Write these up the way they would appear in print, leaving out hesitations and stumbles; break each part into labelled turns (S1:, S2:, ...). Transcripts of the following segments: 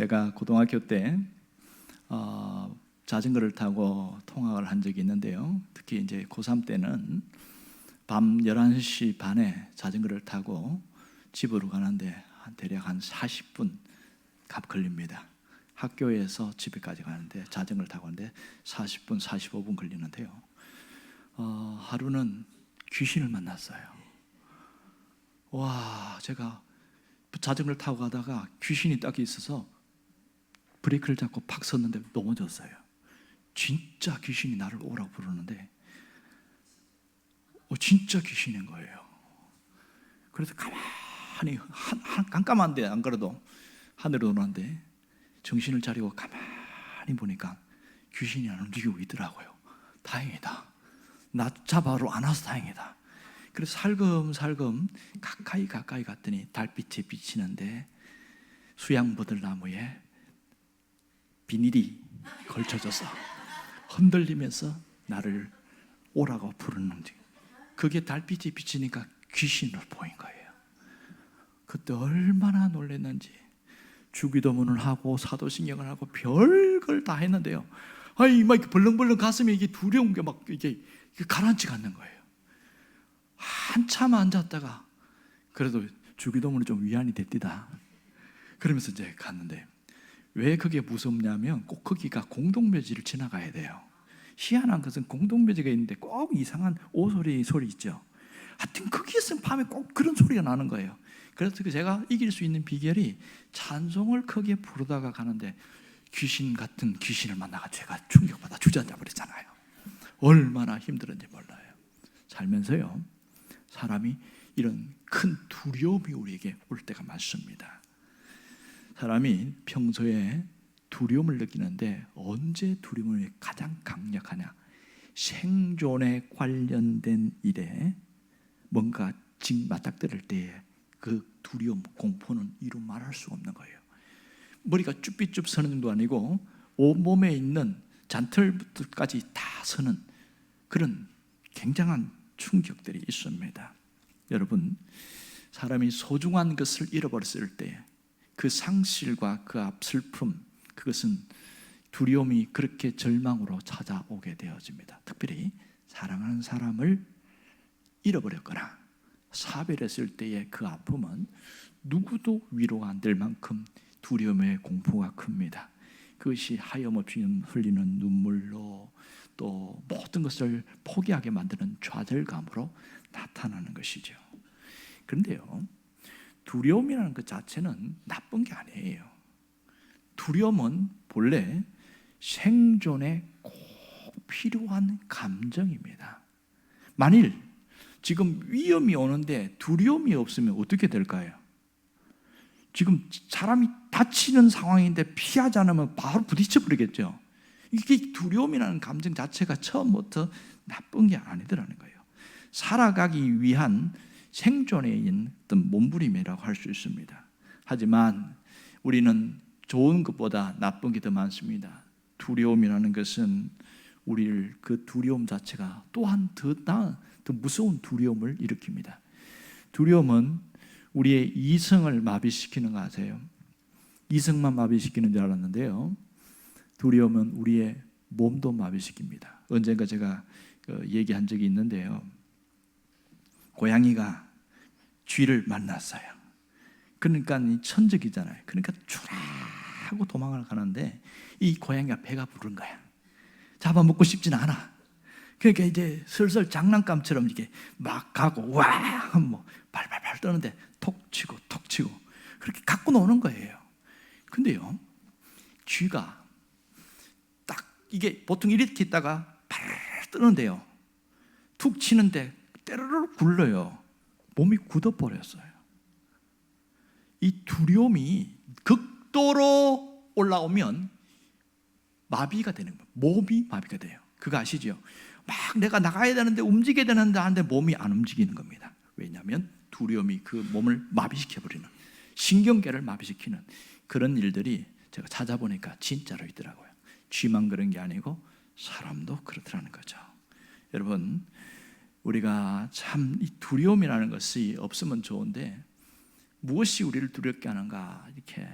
S1: 제가 고등학교 때 자전거를 타고 통학을 한 적이 있는데요. 특히 이제 고3 때는 밤 11시 반에 자전거를 타고 집으로 가는데 대략 한 40분 값 걸립니다. 학교에서 집에까지 가는데 자전거를 타고 가는데 40분, 45분 걸리는데요. 하루는 귀신을 만났어요. 와, 제가 자전거를 타고 가다가 귀신이 딱 있어서 브레이크를 잡고 팍 섰는데 넘어졌어요. 진짜 귀신이 나를 오라고 부르는데 진짜 귀신인 거예요. 그래서 가만히 깜깜한데 안 그래도 하늘에 오는데 정신을 차리고 가만히 보니까 귀신이 안 움직이고 있더라고요. 다행이다. 나 잡아로 안 와서 다행이다. 그래서 살금살금 가까이 갔더니 달빛에 비치는데 수양버들나무에 비닐이 걸쳐져서 흔들리면서 나를 오라고 부르는지, 그게 달빛이 비치니까 귀신을 보인 거예요. 그때 얼마나 놀랐는지 주기도문을 하고 사도신경을 하고 별걸 다 했는데요. 아이 막 벌렁벌렁 가슴에 이게 두려운 게 막 이게 가라앉지가 않는 거예요. 한참 앉았다가 그래도 주기도문이 좀 위안이 됐디다. 그러면서 이제 갔는데 왜 그게 무섭냐면 꼭 거기가 공동묘지를 지나가야 돼요. 희한한 것은 공동묘지가 있는데 꼭 이상한 오소리 소리 있죠. 하여튼 거기에서 밤에 꼭 그런 소리가 나는 거예요. 그래서 제가 이길 수 있는 비결이 찬송을 크게 부르다가 가는데 귀신 같은 귀신을 만나가 제가 충격받아 주저앉아 버렸잖아요. 얼마나 힘들었는지 몰라요. 살면서요, 사람이 이런 큰 두려움이 우리에게 올 때가 많습니다. 사람이 평소에 두려움을 느끼는데 언제 두려움이 가장 강력하냐? 생존에 관련된 일에 뭔가 맞닥뜨릴 때에 그 두려움, 공포는 이루 말할 수가 없는 거예요. 머리가 쭈삐쭈 서는 정도 아니고 온몸에 있는 잔털부터까지 다 서는 그런 굉장한 충격들이 있습니다. 여러분, 사람이 소중한 것을 잃어버렸을 때 그 상실과 그 앞 슬픔, 그것은 두려움이 그렇게 절망으로 찾아오게 되어집니다. 특별히 사랑하는 사람을 잃어버렸거나 사별했을 때의 그 아픔은 누구도 위로가 안 될 만큼 두려움의 공포가 큽니다. 그것이 하염없이 흘리는 눈물로 또 모든 것을 포기하게 만드는 좌절감으로 나타나는 것이죠. 그런데요, 두려움이라는 것 자체는 나쁜 게 아니에요. 두려움은 본래 생존에 꼭 필요한 감정입니다. 만일 지금 위험이 오는데 두려움이 없으면 어떻게 될까요? 지금 사람이 다치는 상황인데 피하지 않으면 바로 부딪혀 버리겠죠. 이게 두려움이라는 감정 자체가 처음부터 나쁜 게 아니더라는 거예요. 살아가기 위한 생존에 있는 어떤 몸부림이라고 할 수 있습니다. 하지만 우리는 좋은 것보다 나쁜 게 더 많습니다. 두려움이라는 것은 우리를 그 두려움 자체가 또한 더 무서운 두려움을 일으킵니다. 두려움은 우리의 이성을 마비시키는 거 아세요? 이성만 마비시키는 줄 알았는데요, 두려움은 우리의 몸도 마비시킵니다. 언젠가 제가 얘기한 적이 있는데요, 고양이가 쥐를 만났어요. 그러니까 천적이잖아요. 그러니까 쭈라 하고 도망을 가는데 이 고양이가 배가 부른 거야. 잡아먹고 싶진 않아. 그러니까 이제 슬슬 장난감처럼 이렇게 막 가고 와 뭐 발발발 떠는데 톡 치고 그렇게 갖고 노는 거예요. 근데요, 쥐가 딱 이게 보통 이렇게 있다가 발발 뜨는데요, 툭 치는데 때르르 굴러요. 몸이 굳어버렸어요. 이 두려움이 극도로 올라오면 마비가 되는 거예요. 몸이 마비가 돼요. 그거 아시죠? 막 내가 나가야 되는데 움직여야 되는데 하는데 몸이 안 움직이는 겁니다. 왜냐하면 두려움이 그 몸을 마비시켜버리는, 신경계를 마비시키는 그런 일들이 제가 찾아보니까 진짜로 있더라고요. 쥐만 그런 게 아니고 사람도 그렇더라는 거죠. 여러분, 우리가 참 이 두려움이라는 것이 없으면 좋은데 무엇이 우리를 두렵게 하는가 이렇게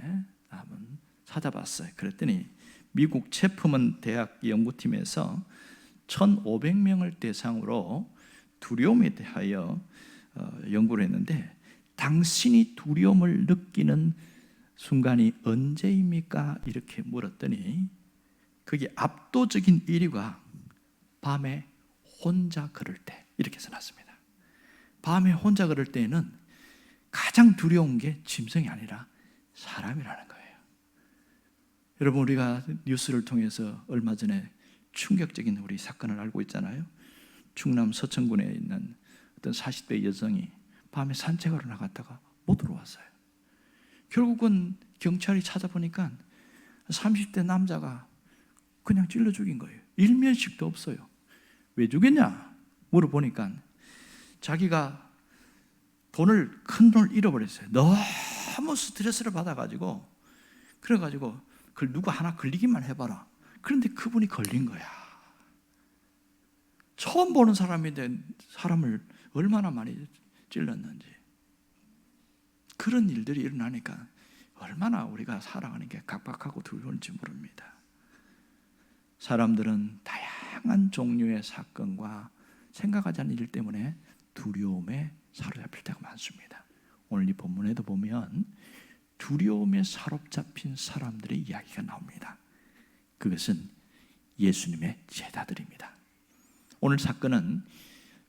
S1: 한번 찾아봤어요. 그랬더니 미국 체프먼 대학 연구팀에서 1,500명을 대상으로 두려움에 대하여 연구를 했는데, 당신이 두려움을 느끼는 순간이 언제입니까? 이렇게 물었더니 그게 압도적인 1위가 밤에 혼자 걸을 때, 이렇게 써놨습니다. 밤에 혼자 걸을 때에는 가장 두려운 게 짐승이 아니라 사람이라는 거예요. 여러분, 우리가 뉴스를 통해서 얼마 전에 충격적인 우리 사건을 알고 있잖아요. 충남 서천군에 있는 어떤 40대 여성이 밤에 산책하러 나갔다가 못 들어왔어요. 결국은 경찰이 찾아보니까 30대 남자가 그냥 찔러 죽인 거예요. 일면식도 없어요. 왜 죽였냐 물어보니까 자기가 큰 돈을 잃어버렸어요. 너무 스트레스를 받아가지고, 그래가지고 그걸 누가 하나 걸리기만 해봐라. 그런데 그분이 걸린 거야. 처음 보는 사람인데 사람을 얼마나 많이 찔렀는지. 그런 일들이 일어나니까 얼마나 우리가 살아가는 게 각박하고 두려운지 모릅니다. 사람들은 다양한 종류의 사건과 생각하지 않는 일 때문에 두려움에 사로잡힐 때가 많습니다. 오늘 이 본문에도 보면 두려움에 사로잡힌 사람들의 이야기가 나옵니다. 그것은 예수님의 제자들입니다. 오늘 사건은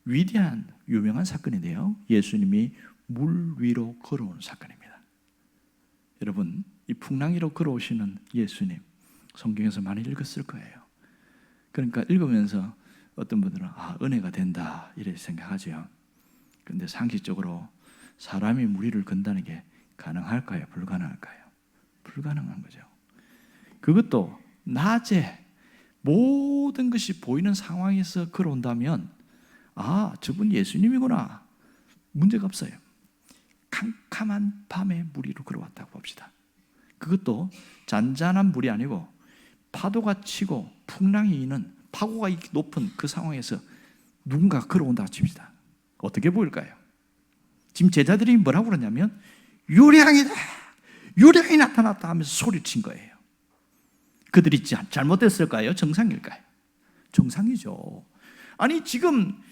S1: 위대한 유명한 사건인데요, 예수님이 물 위로 걸어오는 사건입니다. 여러분, 이 풍랑 위로 걸어오시는 예수님, 성경에서 많이 읽었을 거예요. 그러니까 읽으면서 어떤 분들은 은혜가 된다 이렇게 생각하죠. 그런데 상식적으로 사람이 물 위를 건다는 게 가능할까요? 불가능할까요? 불가능한 거죠. 그것도 낮에 모든 것이 보이는 상황에서 걸어온다면 저분 예수님이구나, 문제가 없어요. 캄캄한 밤에 물 위로 걸어왔다고 봅시다. 그것도 잔잔한 물이 아니고 파도가 치고 풍랑이 있는, 파고가 높은 그 상황에서 누군가 걸어온다고 칩시다. 어떻게 보일까요? 지금 제자들이 뭐라고 그러냐면 유령이다, 유령이 나타났다 하면서 소리를 친 거예요. 그들이 잘못됐을까요? 정상일까요? 정상이죠. 아니 지금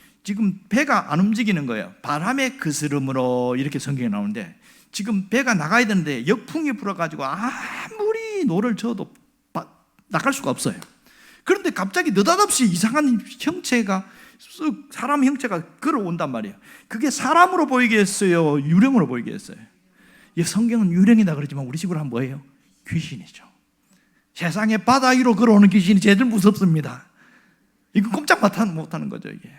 S1: 배가 안 움직이는 거예요. 바람의 그스름으로 이렇게 성경에 나오는데, 지금 배가 나가야 되는데 역풍이 불어가지고 아무리 노를 저어도 나갈 수가 없어요. 그런데 갑자기 느닷없이 이상한 형체가, 사람 형체가 걸어온단 말이에요. 그게 사람으로 보이겠어요? 유령으로 보이겠어요? 성경은 유령이다 그러지만 우리 식으로 하면 뭐예요? 귀신이죠. 세상에 바다 위로 걸어오는 귀신이 제일 무섭습니다. 이거 꼼짝 못하는 거죠. 이게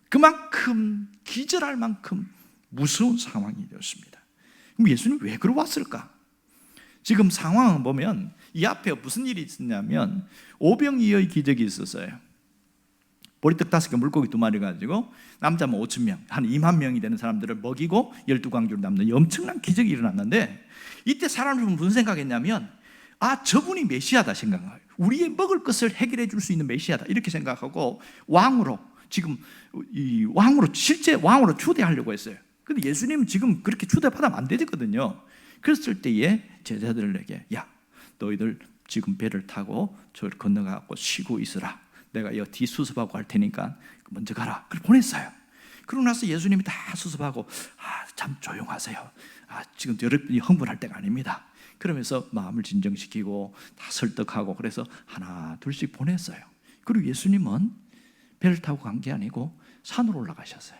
S1: 그만큼 기절할 만큼 무서운 상황이 되었습니다. 그럼 예수님 왜 걸어왔을까? 지금 상황을 보면 이 앞에 무슨 일이 있었냐면 오병이어의 기적이 있었어요. 보리떡 5개 물고기 2마리 가지고 남자면 5,000명, 한 2만 명이 되는 사람들을 먹이고 12광주를 남는 엄청난 기적이 일어났는데, 이때 사람들은 무슨 생각했냐면 저분이 메시아다 생각해요. 우리의 먹을 것을 해결해 줄 수 있는 메시아다 이렇게 생각하고 실제 왕으로 초대하려고 했어요. 근데 예수님은 지금 그렇게 초대받으면 안 되거든요. 그랬을 때에 제자들에게 너희들 지금 배를 타고 저를 건너가고 쉬고 있으라. 내가 뒤 수습하고 할 테니까 먼저 가라. 그걸 보냈어요. 그러고 나서 예수님이 다 수습하고 참 조용하세요. 지금 여러분이 흥분할 때가 아닙니다. 그러면서 마음을 진정시키고 다 설득하고, 그래서 하나 둘씩 보냈어요. 그리고 예수님은 배를 타고 간 게 아니고 산으로 올라가셨어요.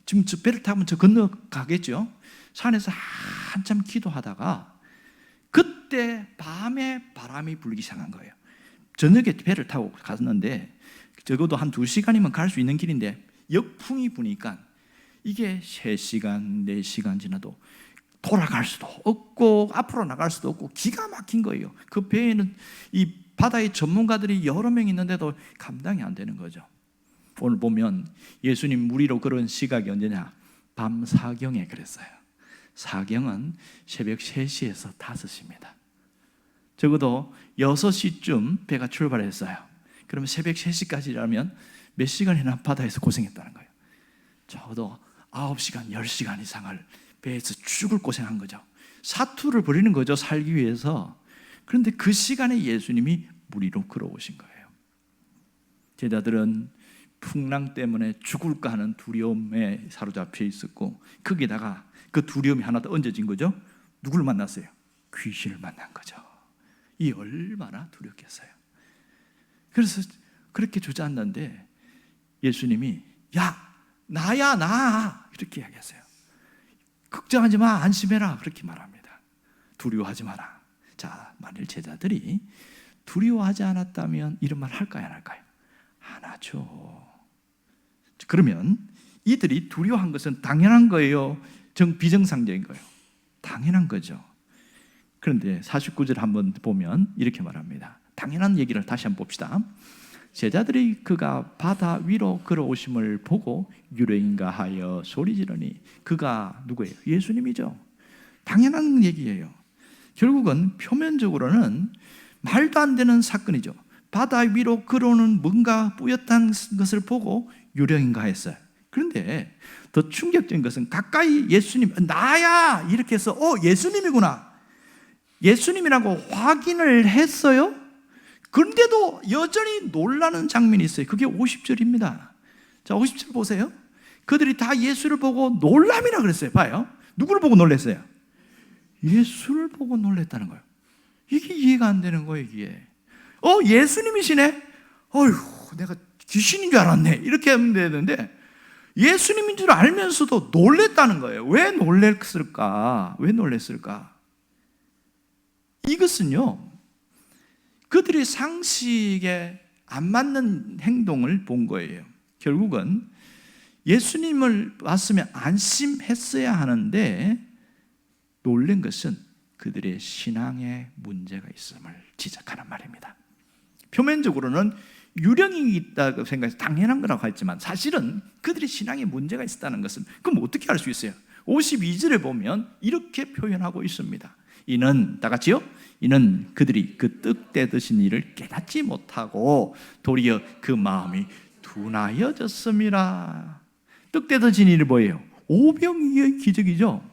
S1: 지금 저 배를 타면 저 건너가겠죠. 산에서 한참 기도하다가 그때 밤에 바람이 불기 시작한 거예요. 저녁에 배를 타고 갔는데 적어도 한 2시간이면 갈 수 있는 길인데 역풍이 부니까 이게 3시간, 4시간 지나도 돌아갈 수도 없고 앞으로 나갈 수도 없고 기가 막힌 거예요. 그 배에는 이 바다의 전문가들이 여러 명 있는데도 감당이 안 되는 거죠. 오늘 보면 예수님 물 위로 걸은 시각이 언제냐? 밤 사경에 그랬어요. 사경은 새벽 3시에서 5시입니다. 적어도 6시쯤 배가 출발했어요. 그러면 새벽 3시까지라면 몇 시간이나 바다에서 고생했다는 거예요. 적어도 9시간, 10시간 이상을 배에서 죽을 고생한 거죠. 사투를 벌이는 거죠, 살기 위해서. 그런데 그 시간에 예수님이 물 위로 걸어오신 거예요. 제자들은 풍랑 때문에 죽을까 하는 두려움에 사로잡혀 있었고, 거기다가 그 두려움이 하나 더 얹어진 거죠. 누굴 만났어요? 귀신을 만난 거죠. 이 얼마나 두렵겠어요. 그래서 그렇게 주저앉는데 예수님이 야, 나야, 나, 이렇게 이야기하세요. 걱정하지 마, 안심해라, 그렇게 말합니다. 두려워하지 마라. 자, 만일 제자들이 두려워하지 않았다면 이런 말 할까요, 안 할까요? 안 하죠. 그러면 이들이 두려워한 것은 당연한 거예요, 비정상적인 거예요? 당연한 거죠. 그런데 49절 한번 보면 이렇게 말합니다. 당연한 얘기를 다시 한번 봅시다. 제자들이 그가 바다 위로 걸어오심을 보고 유령인가 하여 소리지르니, 그가 누구예요? 예수님이죠. 당연한 얘기예요. 결국은 표면적으로는 말도 안 되는 사건이죠. 바다 위로 걸어오는 뭔가 뿌옇다는 것을 보고 유령인가 했어요. 그런데 더 충격적인 것은 가까이 예수님, 나야, 이렇게 해서 예수님이구나, 예수님이라고 확인을 했어요. 그런데도 여전히 놀라는 장면이 있어요. 그게 50절입니다. 자, 50절 보세요. 그들이 다 예수를 보고 놀람이라 그랬어요. 봐요. 누구를 보고 놀랐어요? 예수를 보고 놀랬다는 거예요. 이게 이해가 안 되는 거예요, 이게. 예수님이시네? 어휴, 내가 귀신인 줄 알았네. 이렇게 하면 되는데 예수님인 줄 알면서도 놀랬다는 거예요. 왜 놀랬을까? 왜 놀랬을까? 이것은요, 그들의 상식에 안 맞는 행동을 본 거예요. 결국은 예수님을 봤으면 안심했어야 하는데 놀란 것은 그들의 신앙에 문제가 있음을 지적하는 말입니다. 표면적으로는 유령이 있다고 생각해서 당연한 거라고 했지만 사실은 그들의 신앙에 문제가 있었다는 것은, 그럼 어떻게 알 수 있어요? 52절에 보면 이렇게 표현하고 있습니다. 이는, 다 같이요, 이는 그들이 그 떡 떼드신 일을 깨닫지 못하고 도리어 그 마음이 둔하여졌음이라. 떡 떼드신 일이 뭐예요? 오병이어의 기적이죠.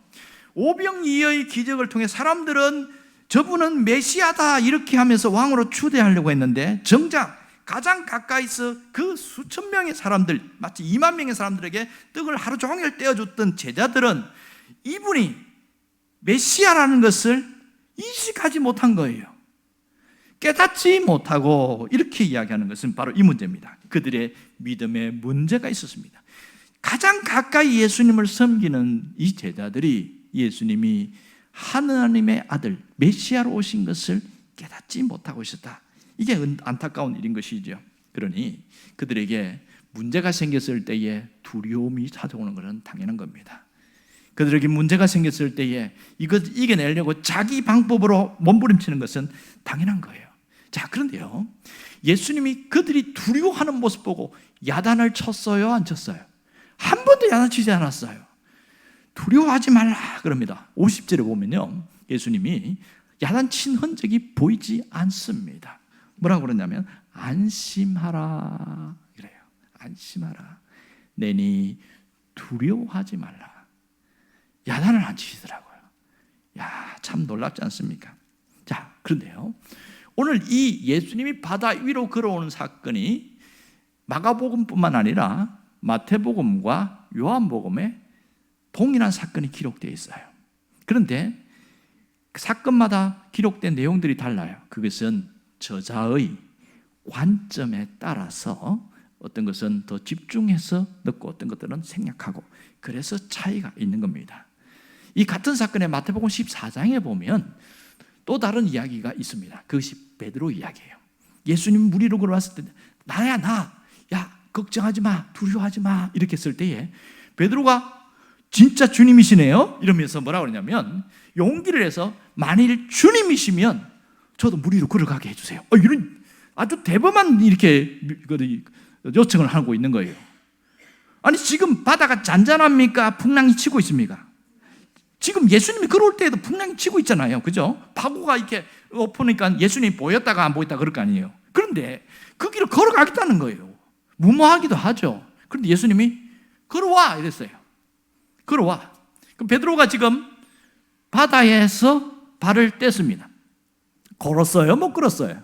S1: 오병이어의 기적을 통해 사람들은 저분은 메시아다 이렇게 하면서 왕으로 추대하려고 했는데, 정작 가장 가까이서 그 수천 명의 사람들, 마치 2만 명의 사람들에게 떡을 하루 종일 떼어줬던 제자들은 이분이 메시아라는 것을 인식하지 못한 거예요. 깨닫지 못하고 이렇게 이야기하는 것은 바로 이 문제입니다. 그들의 믿음에 문제가 있었습니다. 가장 가까이 예수님을 섬기는 이 제자들이 예수님이 하나님의 아들 메시아로 오신 것을 깨닫지 못하고 있었다. 이게 안타까운 일인 것이죠. 그러니 그들에게 문제가 생겼을 때에 두려움이 찾아오는 것은 당연한 겁니다. 그들에게 문제가 생겼을 때에 이것 이겨내려고 자기 방법으로 몸부림치는 것은 당연한 거예요. 자, 그런데요, 예수님이 그들이 두려워하는 모습 보고 야단을 쳤어요, 안 쳤어요? 한 번도 야단치지 않았어요. 두려워하지 말라 그럽니다. 50절에 보면요, 예수님이 야단친 흔적이 보이지 않습니다. 뭐라고 그러냐면 안심하라 그래요. 안심하라. 내니 두려워하지 말라. 야단을 안 치시더라고요. 야, 참 놀랍지 않습니까? 자, 그런데요, 오늘 이 예수님이 바다 위로 걸어오는 사건이 마가복음뿐만 아니라 마태복음과 요한복음에 동일한 사건이 기록되어 있어요. 그런데 그 사건마다 기록된 내용들이 달라요. 그것은 저자의 관점에 따라서 어떤 것은 더 집중해서 듣고 어떤 것들은 생략하고, 그래서 차이가 있는 겁니다. 이 같은 사건의 마태복음 14장에 보면 또 다른 이야기가 있습니다. 그것이 베드로 이야기예요. 예수님 물 위로 걸어왔을 때 나야, 나, 야, 걱정하지 마, 두려워하지 마 이렇게 했을 때에 베드로가 진짜 주님이시네요 이러면서 뭐라고 그러냐면, 용기를 해서 만일 주님이시면 저도 물 위로 걸어가게 해주세요. 이런 아주 대범한 이렇게 요청을 하고 있는 거예요. 아니, 지금 바다가 잔잔합니까? 풍랑이 치고 있습니까? 지금 예수님이 걸어올 때에도 풍랑이 치고 있잖아요. 그죠? 파고가 이렇게 엎으니까 예수님이 보였다가 안 보였다 그럴 거 아니에요. 그런데 그 길을 걸어가겠다는 거예요. 무모하기도 하죠. 그런데 예수님이 걸어와 이랬어요. 걸어와. 그럼 베드로가 지금 바다에서 발을 뗐습니다. 걸었어요? 못 걸었어요?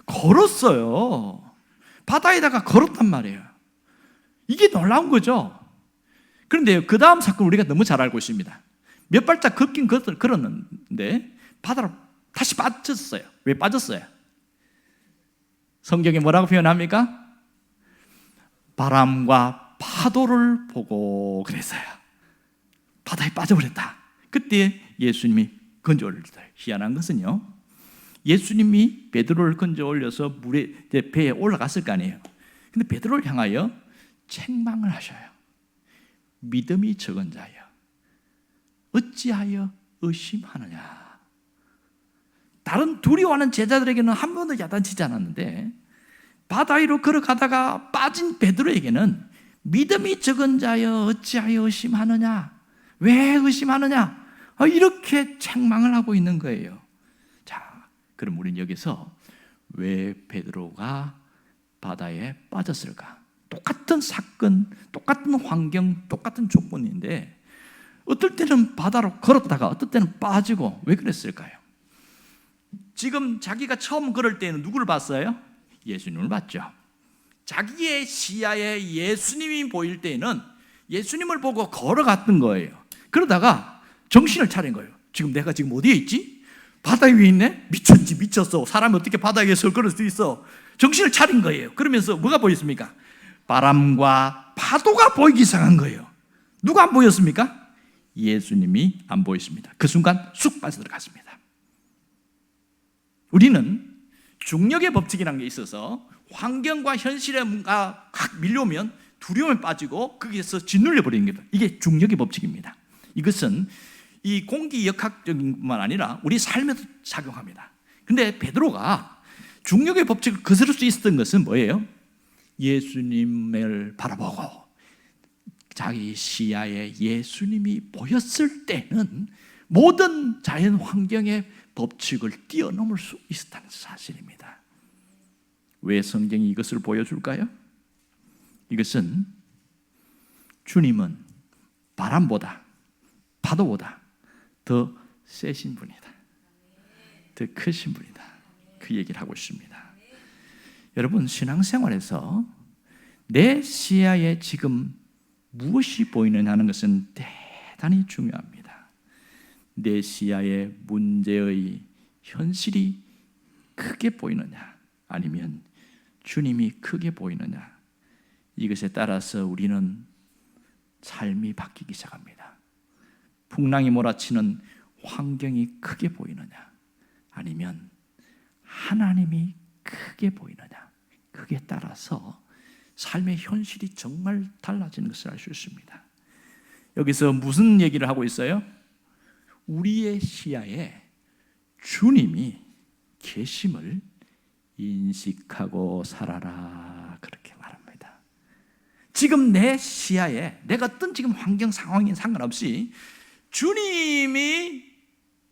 S1: 걸었어요. 바다에다가 걸었단 말이에요. 이게 놀라운 거죠. 그런데 그 다음 사건 우리가 너무 잘 알고 있습니다. 몇 발짝 걷긴 걸었는데 바다로 다시 빠졌어요. 왜 빠졌어요? 성경에 뭐라고 표현합니까? 바람과 파도를 보고 그랬어요. 바다에 빠져버렸다. 그때 예수님이 건져 올렸어요. 희한한 것은요, 예수님이 베드로를 건져 올려서 물에, 배에 올라갔을 거 아니에요. 근데 베드로를 향하여 책망을 하셔요. 믿음이 적은 자여, 어찌하여 의심하느냐. 다른 두려워하는 제자들에게는 한 번도 야단치지 않았는데 바다 위로 걸어가다가 빠진 베드로에게는 믿음이 적은 자여 어찌하여 의심하느냐, 왜 의심하느냐, 이렇게 책망을 하고 있는 거예요. 자, 그럼 우리는 여기서 왜 베드로가 바다에 빠졌을까? 똑같은 사건, 똑같은 환경, 똑같은 조건인데 어떨 때는 바다로 걸었다가 어떨 때는 빠지고, 왜 그랬을까요? 지금 자기가 처음 걸을 때는 누구를 봤어요? 예수님을 봤죠. 자기의 시야에 예수님이 보일 때는 예수님을 보고 걸어갔던 거예요. 그러다가 정신을 차린 거예요. 지금 내가 지금 어디에 있지? 바다 위에 있네? 미쳤지, 미쳤어. 사람이 어떻게 바다 위에서 걸을 수 있어? 정신을 차린 거예요. 그러면서 뭐가 보였습니까? 바람과 파도가 보이기 시작한 거예요. 누가 안 보였습니까? 예수님이 안 보였습니다. 그 순간 쑥 빠져들어갔습니다. 우리는 중력의 법칙이라는 게 있어서 환경과 현실에 뭔가 확 밀려오면 두려움에 빠지고 거기에서 짓눌려 버리는 겁니다. 이게 중력의 법칙입니다. 이것은 이 공기 역학적인 것만 아니라 우리 삶에도 작용합니다. 근데 베드로가 중력의 법칙을 거스를 수 있었던 것은 뭐예요? 예수님을 바라보고 자기 시야에 예수님이 보였을 때는 모든 자연 환경의 법칙을 뛰어넘을 수 있었다는 사실입니다. 왜 성경이 이것을 보여줄까요? 이것은 주님은 바람보다 파도보다 더 세신 분이다, 더 크신 분이다, 그 얘기를 하고 있습니다. 여러분, 신앙생활에서 내 시야에 지금 무엇이 보이느냐 하는 것은 대단히 중요합니다. 내 시야에 문제의 현실이 크게 보이느냐 아니면 주님이 크게 보이느냐, 이것에 따라서 우리는 삶이 바뀌기 시작합니다. 풍랑이 몰아치는 환경이 크게 보이느냐 아니면 하나님이 크게 보이느냐, 그게 따라서 삶의 현실이 정말 달라지는 것을 알 수 있습니다. 여기서 무슨 얘기를 하고 있어요? 우리의 시야에 주님이 계심을 인식하고 살아라, 그렇게 말합니다. 지금 내 시야에 내가 어떤 지금 환경 상황에 상관없이 주님이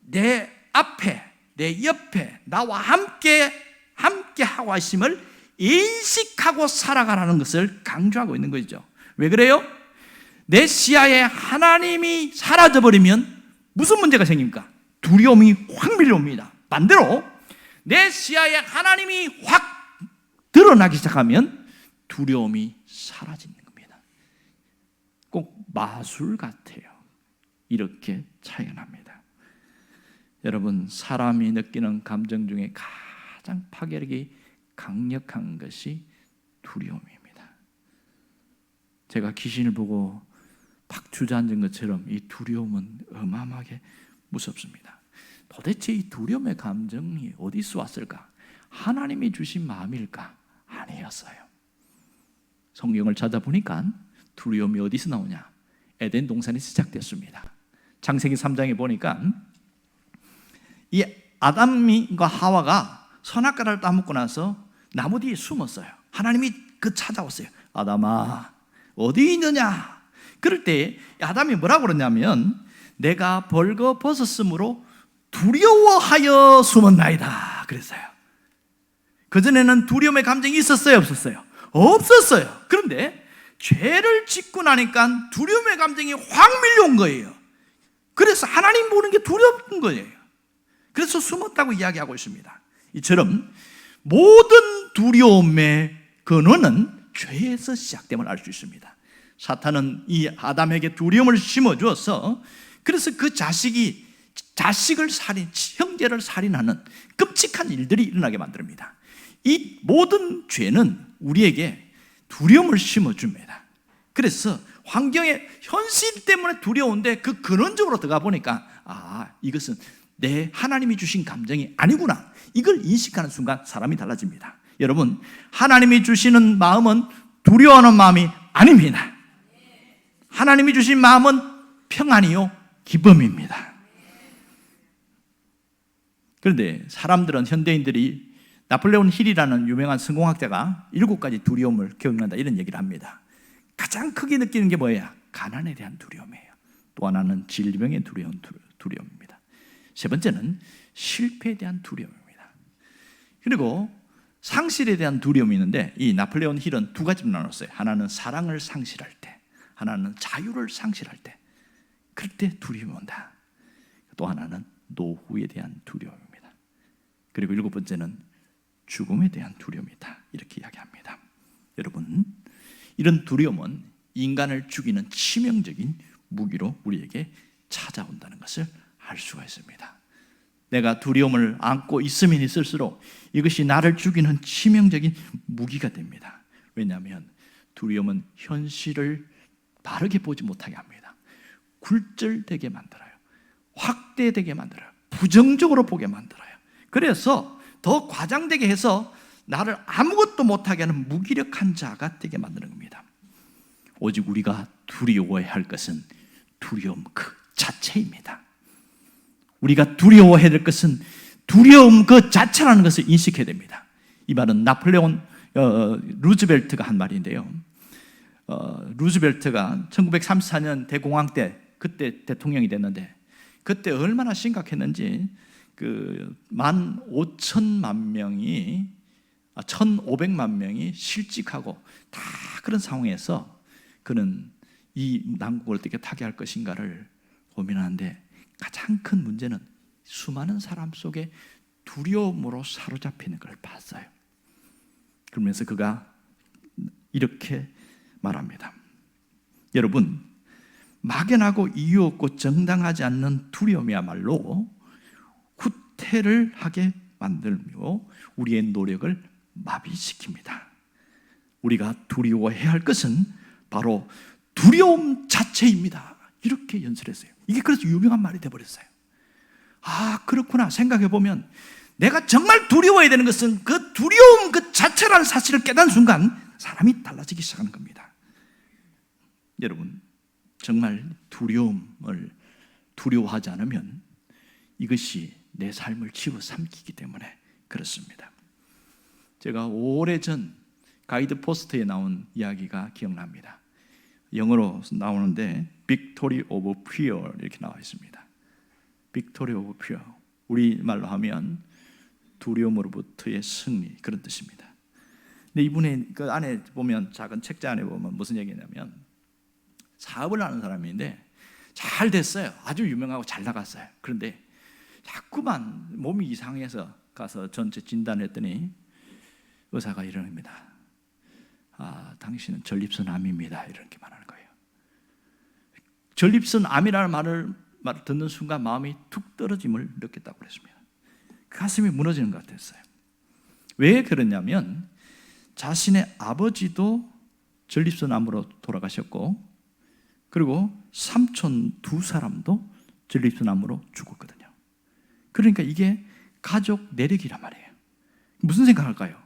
S1: 내 앞에, 내 옆에 나와 함께 하고 하심을 인식하고 살아가라는 것을 강조하고 있는 거죠. 왜 그래요? 내 시야에 하나님이 사라져버리면 무슨 문제가 생깁니까? 두려움이 확 밀려옵니다. 반대로 내 시야에 하나님이 확 드러나기 시작하면 두려움이 사라지는 겁니다. 꼭 마술 같아요. 이렇게 차이가 납니다. 여러분, 사람이 느끼는 감정 중에 가장 파괴력이 강력한 것이 두려움입니다. 제가 귀신을 보고 팍 주저앉은 것처럼 이 두려움은 어마어마하게 무섭습니다. 도대체 이 두려움의 감정이 어디서 왔을까? 하나님이 주신 마음일까? 아니었어요. 성경을 찾아보니까 두려움이 어디서 나오냐? 에덴 동산이 시작됐습니다. 창세기 3장에 보니까 이 아담과 하와가 선악과를 따먹고 나서 나무 뒤에 숨었어요. 하나님이 찾아왔어요. 아담아, 어디 있느냐? 그럴 때 아담이 뭐라고 그러냐면 내가 벌거벗었으므로 두려워하여 숨었나이다 그랬어요. 그전에는 두려움의 감정이 있었어요, 없었어요? 없었어요. 그런데 죄를 짓고 나니까 두려움의 감정이 확 밀려온 거예요. 그래서 하나님 오는 게 두렵은 거예요. 그래서 숨었다고 이야기하고 있습니다. 이처럼 모든 두려움의 근원은 죄에서 시작됨을 알 수 있습니다. 사탄은 이 아담에게 두려움을 심어주어서 그래서 그 자식을 형제를 살인하는 끔찍한 일들이 일어나게 만듭니다. 이 모든 죄는 우리에게 두려움을 심어줍니다. 그래서 환경의 현실 때문에 두려운데 그 근원적으로 들어가 보니까 이것은 내 하나님이 주신 감정이 아니구나, 이걸 인식하는 순간 사람이 달라집니다. 여러분, 하나님이 주시는 마음은 두려워하는 마음이 아닙니다. 하나님이 주신 마음은 평안이요 기쁨입니다. 그런데 사람들은, 현대인들이 나폴레온 힐이라는 유명한 성공학자가 7가지 두려움을 겪는다 이런 얘기를 합니다. 가장 크게 느끼는 게 뭐예요? 가난에 대한 두려움이에요. 또 하나는 질병에 두려움입니다. 세 번째는 실패에 대한 두려움입니다. 그리고 상실에 대한 두려움이 있는데, 이 나폴레온 힐은 2가지로 나눴어요. 하나는 사랑을 상실할 때, 하나는 자유를 상실할 때, 그럴 때 두려움이 온다. 또 하나는 노후에 대한 두려움입니다. 그리고 7번째는 죽음에 대한 두려움이다, 이렇게 이야기합니다. 여러분, 이런 두려움은 인간을 죽이는 치명적인 무기로 우리에게 찾아온다는 것을 알 수가 있습니다. 내가 두려움을 안고 있으면 있을수록 이것이 나를 죽이는 치명적인 무기가 됩니다. 왜냐하면 두려움은 현실을 바르게 보지 못하게 합니다. 굴절되게 만들어요. 확대되게 만들어요. 부정적으로 보게 만들어요. 그래서 더 과장되게 해서 나를 아무것도 못하게 하는 무기력한 자가 되게 만드는 겁니다. 오직 우리가 두려워해야 할 것은 두려움 그 자체입니다. 우리가 두려워해야 될 것은 두려움 그 자체라는 것을 인식해야 됩니다. 이 말은 나폴레온 루즈벨트가 한 말인데요. 루즈벨트가 1934년 대공황 때 그때 대통령이 됐는데, 그때 얼마나 심각했는지 15,000만 명이 1,500만 명이 실직하고 다 그런 상황에서 그는 이 난국을 어떻게 타개할 것인가를 고민하는데, 가장 큰 문제는 수많은 사람 속에 두려움으로 사로잡히는 걸 봤어요. 그러면서 그가 이렇게 말합니다. 여러분, 막연하고 이유 없고 정당하지 않는 두려움이야말로 후퇴를 하게 만들며 우리의 노력을 마비시킵니다. 우리가 두려워해야 할 것은 바로 두려움 자체입니다. 이렇게 연설했어요. 이게 그래서 유명한 말이 되어버렸어요. 그렇구나 생각해보면 내가 정말 두려워해야 되는 것은 그 두려움 그 자체라는 사실을 깨닫는 순간 사람이 달라지기 시작하는 겁니다. 여러분, 정말 두려움을 두려워하지 않으면 이것이 내 삶을 집어삼키기 때문에 그렇습니다. 제가 오래전 가이드 포스트에 나온 이야기가 기억납니다. 영어로 나오는데 Victory over Fear 이렇게 나와 있습니다. Victory over Fear, 우리말로 하면 두려움으로부터의 승리, 그런 뜻입니다. 근데 이분의 그 안에 보면, 작은 책자 안에 보면 무슨 얘기냐면, 사업을 하는 사람인데 잘 됐어요. 아주 유명하고 잘 나갔어요. 그런데 자꾸만 몸이 이상해서 가서 전체 진단했더니 의사가 이러합니다. 당신은 전립선 암입니다, 이렇게 말하는 거예요. 전립선 암이라는 말을 듣는 순간 마음이 툭 떨어짐을 느꼈다고 그랬습니다. 가슴이 무너지는 것 같았어요. 왜 그러냐면 자신의 아버지도 전립선 암으로 돌아가셨고, 그리고 삼촌 2사람도 전립선 암으로 죽었거든요. 그러니까 이게 가족 내력이란 말이에요. 무슨 생각할까요?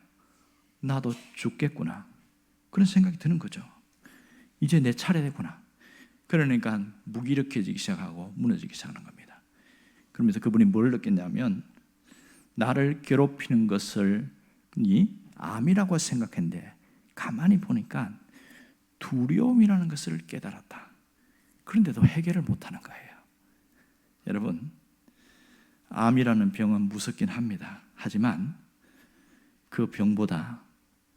S1: 나도 죽겠구나, 그런 생각이 드는 거죠. 이제 내 차례구나. 그러니까 무기력해지기 시작하고 무너지기 시작하는 겁니다. 그러면서 그분이 뭘 느꼈냐면, 나를 괴롭히는 것을 암이라고 생각했는데 가만히 보니까 두려움이라는 것을 깨달았다. 그런데도 해결을 못하는 거예요. 여러분, 암이라는 병은 무섭긴 합니다. 하지만 그 병보다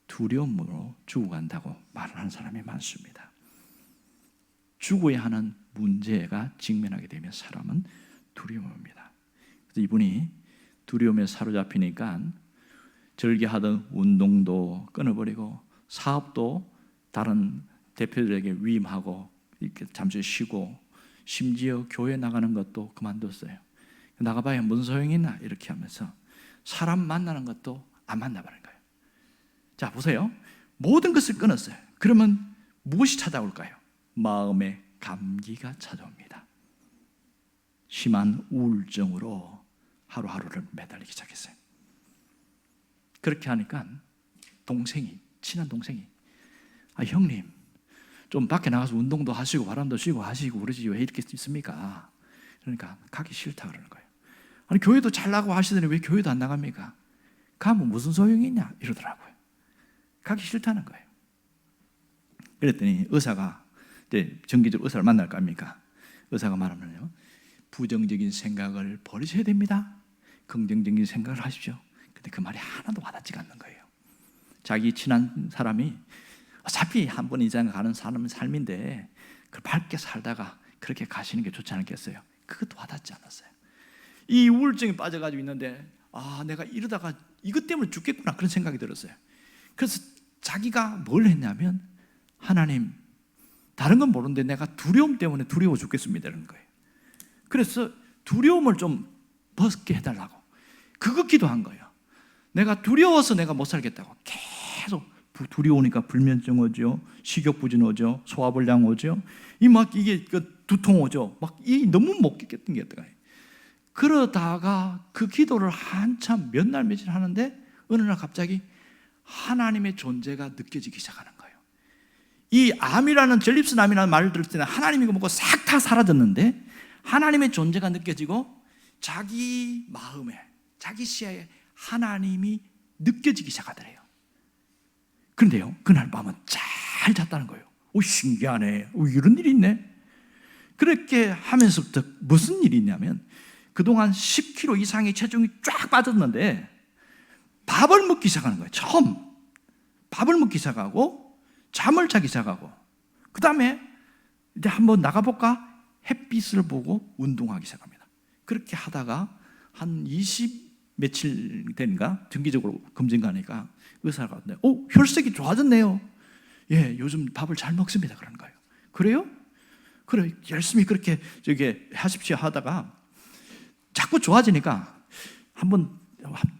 S1: 두려움으로 죽어간다고 말하는 사람이 많습니다. 죽어야 하는 문제가 직면하게 되면 사람은 두려움입니다. 그래서 이분이 두려움에 사로잡히니까 절개하던 운동도 끊어버리고 사업도 다른 대표들에게 위임하고 이렇게 잠시 쉬고 심지어 교회 나가는 것도 그만뒀어요. 나가봐야 뭔 소용이 있나 이렇게 하면서 사람 만나는 것도 안 만나버린 거예요. 자 보세요. 모든 것을 끊었어요. 그러면 무엇이 찾아올까요? 마음의 감기가 찾아옵니다. 심한 우울증으로 하루하루를 매달리기 시작했어요. 그렇게 하니까 친한 동생이 형님 좀 밖에 나가서 운동도 하시고 바람도 쐬고 하시고 그러지 왜 이렇게 있습니까? 그러니까 가기 싫다 그러는 거예요. 아니 교회도 잘 나가고 하시더니 왜 교회도 안 나갑니까? 가면 무슨 소용이 있냐 이러더라고요. 가기 싫다는 거예요. 그랬더니 의사가 이제 정기적으로 의사를 만날 거 아닙니까? 의사가 말하면요, 부정적인 생각을 버리셔야 됩니다. 긍정적인 생각을 하십시오. 근데 그 말이 하나도 와닿지가 않는 거예요. 자기 친한 사람이 어차피 한 번 이상 가는 사람은 삶인데 그 밝게 살다가 그렇게 가시는 게 좋지 않겠어요? 그것도 와닿지 않았어요. 이 우울증에 빠져가지고 있는데 내가 이러다가 이것 때문에 죽겠구나 그런 생각이 들었어요. 그래서 자기가 뭘 했냐면 하나님, 다른 건 모르는데 내가 두려움 때문에 두려워 죽겠습니다 이런 거예요. 그래서 두려움을 좀 벗게 해달라고 그거 기도한 거예요. 내가 두려워서 내가 못 살겠다고. 계속 두려우니까 불면증 오죠, 식욕부진 오죠, 소화불량 오죠, 이게 두통 오죠. 너무 못 겪겠던 게 어떡해요. 그러다가 그 기도를 한참 몇 날 며칠 하는데 어느 날 갑자기 하나님의 존재가 느껴지기 시작하는 거예요. 이 암이라는 전립선암이라는 말을 들을 때는 하나님이 뭐고 싹 다 사라졌는데 하나님의 존재가 느껴지고 자기 마음에 자기 시야에 하나님이 느껴지기 시작하더래요. 그런데요, 그날 밤은 잘 잤다는 거예요. 신기하네. 이런 일이 있네. 그렇게 하면서부터 무슨 일이 있냐면 그동안 10kg 이상의 체중이 쫙 빠졌는데 밥을 먹기 시작하는 거예요. 처음 밥을 먹기 시작하고 잠을 자기 시작하고 그 다음에 이제 한번 나가볼까? 햇빛을 보고 운동하기 시작합니다. 그렇게 하다가 한 20 며칠 된가 정기적으로 검진 가니까 의사가 혈색이 좋아졌네요. 예, 요즘 밥을 잘 먹습니다. 그러는 거예요. 그래요? 그래, 열심히 그렇게 하십시오 하다가 자꾸 좋아지니까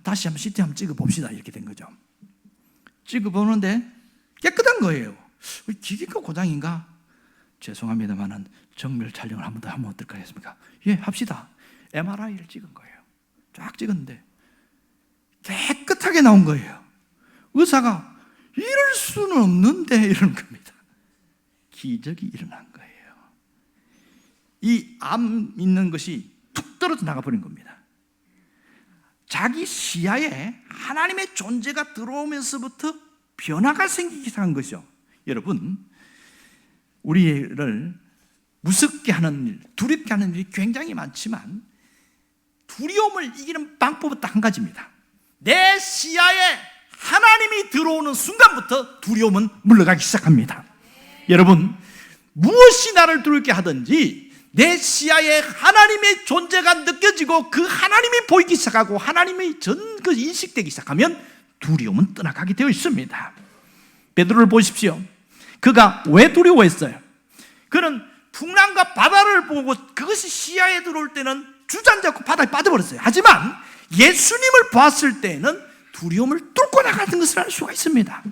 S1: 다시 한번 CT 한번 찍어봅시다 이렇게 된 거죠. 찍어보는데 깨끗한 거예요. 기계가 고장인가? 죄송합니다만은 정밀 촬영을 한 번 더 하면 어떨까 했습니까? 예, 합시다. MRI를 찍은 거예요. 쫙 찍었는데 깨끗하게 나온 거예요. 의사가 이럴 수는 없는데 이러는 겁니다. 기적이 일어난 거예요. 이 암 있는 것이 툭 떨어져 나가버린 겁니다. 자기 시야에 하나님의 존재가 들어오면서부터 변화가 생기기 시작한 것이죠. 여러분, 우리를 무섭게 하는 일, 두렵게 하는 일이 굉장히 많지만 두려움을 이기는 방법은 딱 한 가지입니다. 내 시야에 하나님이 들어오는 순간부터 두려움은 물러가기 시작합니다. 여러분, 무엇이 나를 두렵게 하든지 내 시야에 하나님의 존재가 느껴지고 그 하나님이 보이기 시작하고 하나님의 그 인식되기 시작하면 두려움은 떠나가게 되어 있습니다. 베드로를 보십시오. 그가 왜 두려워했어요? 그는 풍랑과 바다를 보고 그것이 시야에 들어올 때는 주저앉고 바다에 빠져버렸어요. 하지만 예수님을 봤을 때는 두려움을 뚫고 나가는 것을 알 수가 있습니다.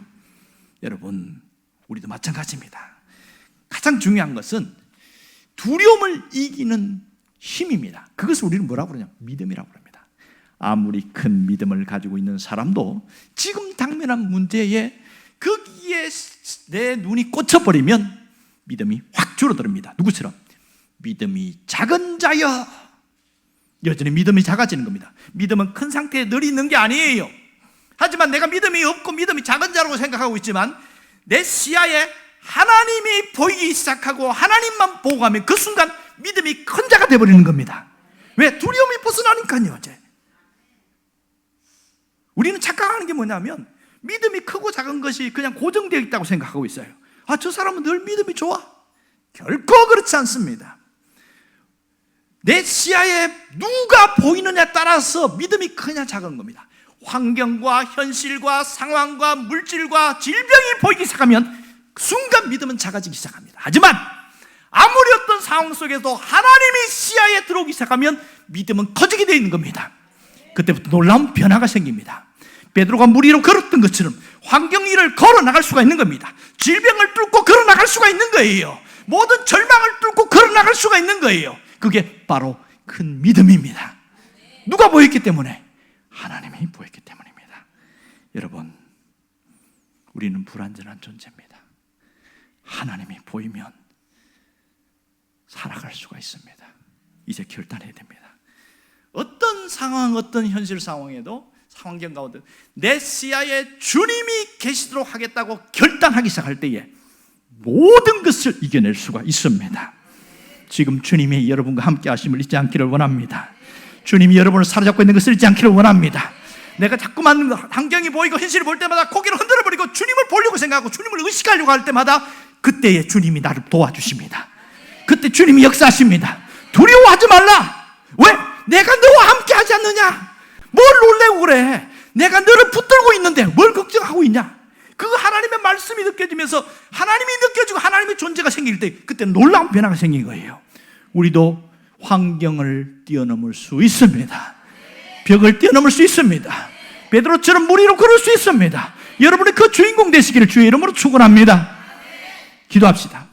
S1: 여러분, 우리도 마찬가지입니다. 가장 중요한 것은 두려움을 이기는 힘입니다. 그것을 우리는 뭐라고 그러냐? 믿음이라고 합니다. 아무리 큰 믿음을 가지고 있는 사람도 지금 당면한 문제에 거기에 내 눈이 꽂혀버리면 믿음이 확 줄어듭니다. 누구처럼? 믿음이 작은 자여. 여전히 믿음이 작아지는 겁니다. 믿음은 큰 상태에 늘 있는 게 아니에요. 하지만 내가 믿음이 없고 믿음이 작은 자라고 생각하고 있지만 내 시야에 하나님이 보이기 시작하고 하나님만 보고 가면 그 순간 믿음이 큰 자가 되어버리는 겁니다. 왜? 두려움이 벗어나니까요. 이제 우리는 착각하는 게 뭐냐면 믿음이 크고 작은 것이 그냥 고정되어 있다고 생각하고 있어요. 저 사람은 늘 믿음이 좋아. 결코 그렇지 않습니다. 내 시야에 누가 보이느냐에 따라서 믿음이 크냐 작은 겁니다. 환경과 현실과 상황과 물질과 질병이 보이기 시작하면 순간 믿음은 작아지기 시작합니다. 하지만 아무리 어떤 상황 속에도 하나님이 시야에 들어오기 시작하면 믿음은 커지게 되어 있는 겁니다. 그때부터 놀라운 변화가 생깁니다. 베드로가 물 위로 걸었던 것처럼 환경 위를 걸어 나갈 수가 있는 겁니다. 질병을 뚫고 걸어 나갈 수가 있는 거예요. 모든 절망을 뚫고 걸어 나갈 수가 있는 거예요. 그게 바로 큰 믿음입니다. 누가 보였기 때문에? 하나님이 보였기 때문입니다. 여러분, 우리는 불완전한 존재입니다. 하나님이 보이면 살아갈 수가 있습니다. 이제 결단해야 됩니다. 어떤 상황, 어떤 현실 상황에도 환경 가운데 내 시야에 주님이 계시도록 하겠다고 결단하기 시작할 때에 모든 것을 이겨낼 수가 있습니다. 지금 주님이 여러분과 함께 하심을 잊지 않기를 원합니다. 주님이 여러분을 사로잡고 있는 것을 잊지 않기를 원합니다. 내가 자꾸만 환경이 보이고 현실을 볼 때마다 고개를 흔들어버리고 주님을 보려고 생각하고 주님을 의식하려고 할 때마다 그때에 주님이 나를 도와주십니다. 그때 주님이 역사하십니다. 두려워하지 말라. 왜? 내가 너와 함께 하지 않느냐? 뭘 놀래고 그래? 내가 너를 붙들고 있는데 뭘 걱정하고 있냐? 그 하나님의 말씀이 느껴지면서 하나님이 느껴지고 하나님의 존재가 생길 때 그때 놀라운 변화가 생긴 거예요. 우리도 환경을 뛰어넘을 수 있습니다. 벽을 뛰어넘을 수 있습니다. 베드로처럼 물 위로 걸을 수 있습니다. 여러분이 그 주인공 되시기를 주의 이름으로 축원합니다. 기도합시다.